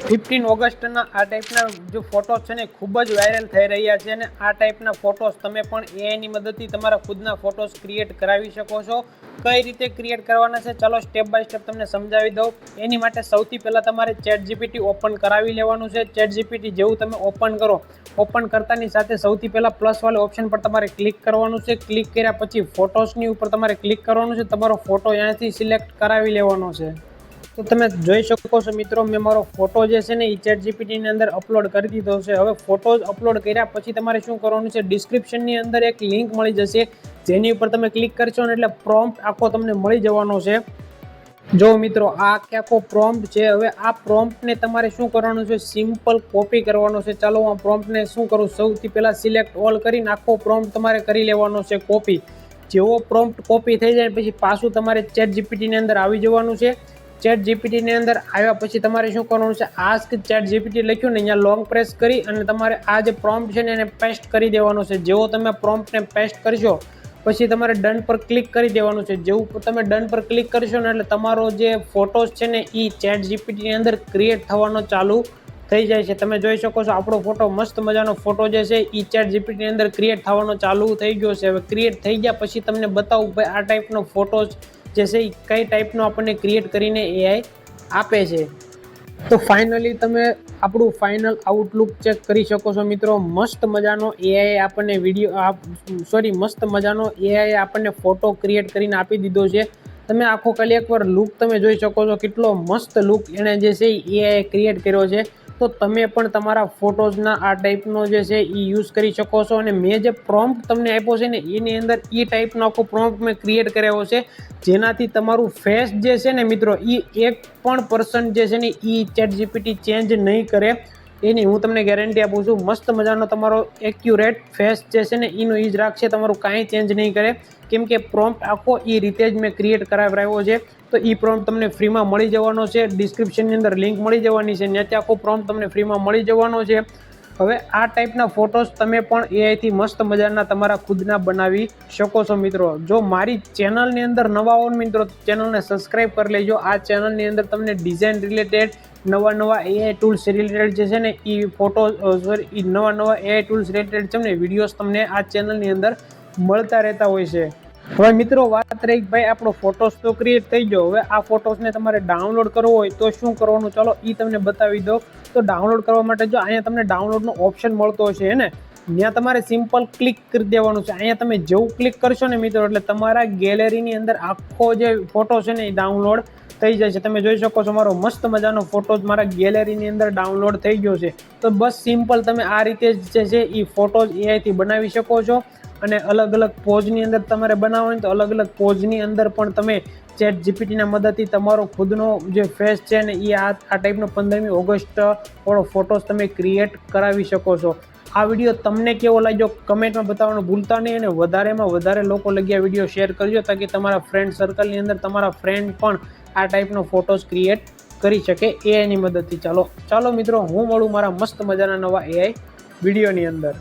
15 ઓગસ્ટના આ ટાઈપના જો ફોટોસ છે ને ખૂબ જ વાયરલ થઈ રહ્યા છે અને આ ટાઈપના ફોટોસ તમે પણ એઆઈની મદદથી તમારા ખુદના ફોટોસ ક્રિએટ કરાવી શકો છો। કઈ રીતે ક્રિએટ કરવાના છે ચાલો સ્ટેપ બાય સ્ટેપ તમને સમજાવી દઉં। એની માટે સૌથી પહેલાં તમારે ChatGPT ઓપન કરાવી લેવાનું છે। ChatGPT જેવું તમે ઓપન કરો, ઓપન કરતાની સાથે સૌથી પહેલાં પ્લસવાળા ઓપ્શન પર તમારે ક્લિક કરવાનું છે। ક્લિક કર્યા પછી ફોટોસની ઉપર તમારે ક્લિક કરવાનું છે। તમારો ફોટો અહીંયાથી સિલેક્ટ કરાવી લેવાનો છે। તો તમે જોઈ શકો છો મિત્રો, મેં મારો ફોટો જે છે ને એ ChatGPT ની અંદર અપલોડ કરી દીધો છે। હવે ફોટોઝ અપલોડ કર્યા પછી તમારે શું કરવાનું છે, ડિસ્ક્રિપ્શનની અંદર એક લિંક મળી જશે, જેની ઉપર તમે ક્લિક કરશો ને એટલે પ્રોમ્પ્ટ આખો તમને મળી જવાનો છે। જો મિત્રો આ આખો પ્રોમ્પ્ટ છે। હવે આ પ્રોમ્પ્ટને તમારે શું કરવાનું છે, સિમ્પલ કોપી કરવાનો છે। ચાલો હું આ પ્રોમ્પ્ટને શું કરું, સૌથી પહેલાં સિલેક્ટ ઓલ કરીને આખો પ્રોમ્પ્ટ તમારે કરી લેવાનો છે કોપી। જેવો પ્રોમ્પ્ટ કોપી થઈ જાય પછી પાછું તમારે ChatGPT ની અંદર આવી જવાનું છે। ChatGPT ની અંદર આવ્યા પછી તમારે શું કરવાનું છે, આસ્ક ChatGPT લખ્યું ને અહીંયા લોંગ પ્રેસ કરી અને તમારે આ જે પ્રોમ્પ્ટ છે ને એને પેસ્ટ કરી દેવાનો છે। જેવો તમે પ્રોમ્પ્ટને પેસ્ટ કરશો પછી તમારે ડન પર ક્લિક કરી દેવાનું છે। જેવું તમે ડન પર ક્લિક કરશો ને એટલે તમારો જે ફોટોસ છે ને એ ChatGPT ની અંદર ક્રિએટ થવાનો ચાલુ થઈ જાય છે। તમે જોઈ શકો છો આપણો ફોટો, મસ્ત મજાનો ફોટો જે છે એ ChatGPT ની અંદર ક્રિએટ થવાનો ચાલુ થઈ ગયો છે। હવે ક્રિએટ થઈ ગયા પછી તમને બતાવું ભાઈ આ ટાઈપનો ફોટોસ જે છે એ કઈ ટાઈપનો આપણને ક્રિએટ કરીને એઆઈ આપે છે। તો ફાઇનલી તમે આપણું ફાઇનલ આઉટલુક ચેક કરી શકો છો મિત્રો। મસ્ત મજાનો એઆઈ આપણને મસ્ત મજાનો એઆઈ આપણને ફોટો ક્રિએટ કરીને આપી દીધો છે। તમે આખો ખાલી એકવાર લુક તમે જોઈ શકો છો, કેટલો મસ્ત લુક એણે જે છે એઆઈ ક્રિએટ કર્યો છે। તો તમે પણ તમારા ફોટોઝના આ ટાઈપનો જે છે એ યુઝ કરી શકો છો। અને મેં જે પ્રોમ્પ્ટ તમને આપ્યો છે ને એની અંદર એ ટાઈપનો આખો પ્રોમ્પ્ટ મેં ક્રિએટ કર્યો છે, જેનાથી તમારું ફેસ જે છે ને મિત્રો એ 1% જે છે ને એ ChatGPT ચેન્જ નહીં કરે, એની હું તમને ગેરંટી આપું છું। મસ્ત મજાનો તમારો એક્યુરેટ ફેસ જે છે ને એનું જ રાખશે, તમારું કાંઈ ચેન્જ નહીં કરે, કેમ કે પ્રોમ્પ્ટ આખો એ રીતે જ મેં ક્રિએટ કરાવ્યો છે। તો એ પ્રોમ્પ્ટ તમને ફ્રીમાં મળી જવાનો છે, ડિસ્ક્રિપ્શનની અંદર લિંક મળી જવાની છે, ત્યાંથી આખો પ્રોમ્પ્ટ તમને ફ્રીમાં મળી જવાનો છે। હવે આ ટાઈપના ફોટોસ તમે પણ એઆઈથી મસ્ત મજાના તમારા ખુદના બનાવી શકો છો મિત્રો। જો મારી ચેનલની અંદર નવા હો મિત્રો, ચેનલને સબસ્ક્રાઈબ કરી લેજો। આ ચેનલની અંદર તમને ડિઝાઇન રિલેટેડ નવા એઆઈ ટૂલ્સ રિલેટેડ જે છે ને એ નવા એઆઈ ટૂલ્સ રિલેટેડ છે ને વિડીયોઝ તમને આ ચેનલની અંદર મળતા રહેતા હોય છે। હવે મિત્રો વાત રહી ભાઈ આપણો ફોટોસ તો ક્રિએટ થઈ ગયો, હવે આ ફોટોસને તમારે ડાઉનલોડ કરવો હોય તો શું કરવાનું ચાલો એ તમને બતાવી દો। તો ડાઉનલોડ કરવા માટે જો અહીંયા તમને ડાઉનલોડનો ઓપ્શન મળતો હશે ને, ત્યાં તમારે સિમ્પલ ક્લિક કરી દેવાનું છે। અહીંયા તમે જેવું ક્લિક કરશો ને મિત્રો એટલે તમારા ગેલેરીની અંદર આખો જે ફોટો છે ને એ ડાઉનલોડ થઈ જશે। તમે જોઈ શકો છો મારો મસ્ત મજાનો ફોટો મારા ગેલેરીની અંદર ડાઉનલોડ થઈ ગયો છે। તો બસ સિમ્પલ તમે આ રીતે જે છે એ ફોટોઝ એઆઈથી બનાવી શકો છો। અને અલગ અલગ પોઝની અંદર તમારે બનાવવો હોય તો અલગ અલગ પોઝની અંદર પણ તમે ChatGPTના મદદથી તમારો ખુદનો જે ફેસ છે ને એ આ ટાઈપનો 15મી ઓગસ્ટ વાળો ફોટોસ તમે ક્રિએટ કરાવી શકો છો। આ વિડીયો તમને કેવો લાગ્યો કમેન્ટમાં બતાવવાનું ભૂલતા નહીં, અને વધારેમાં વધારે લોકો લગી આ વિડીયો શેર કરજો, તાકી તમારા ફ્રેન્ડ સર્કલની અંદર તમારા ફ્રેન્ડ પણ આ ટાઈપનો ફોટોસ ક્રિએટ કરી શકે એઆઈની મદદથી। ચાલો મિત્રો હું મળું મારા મસ્ત મજાના નવા એઆઈ વિડીયોની અંદર।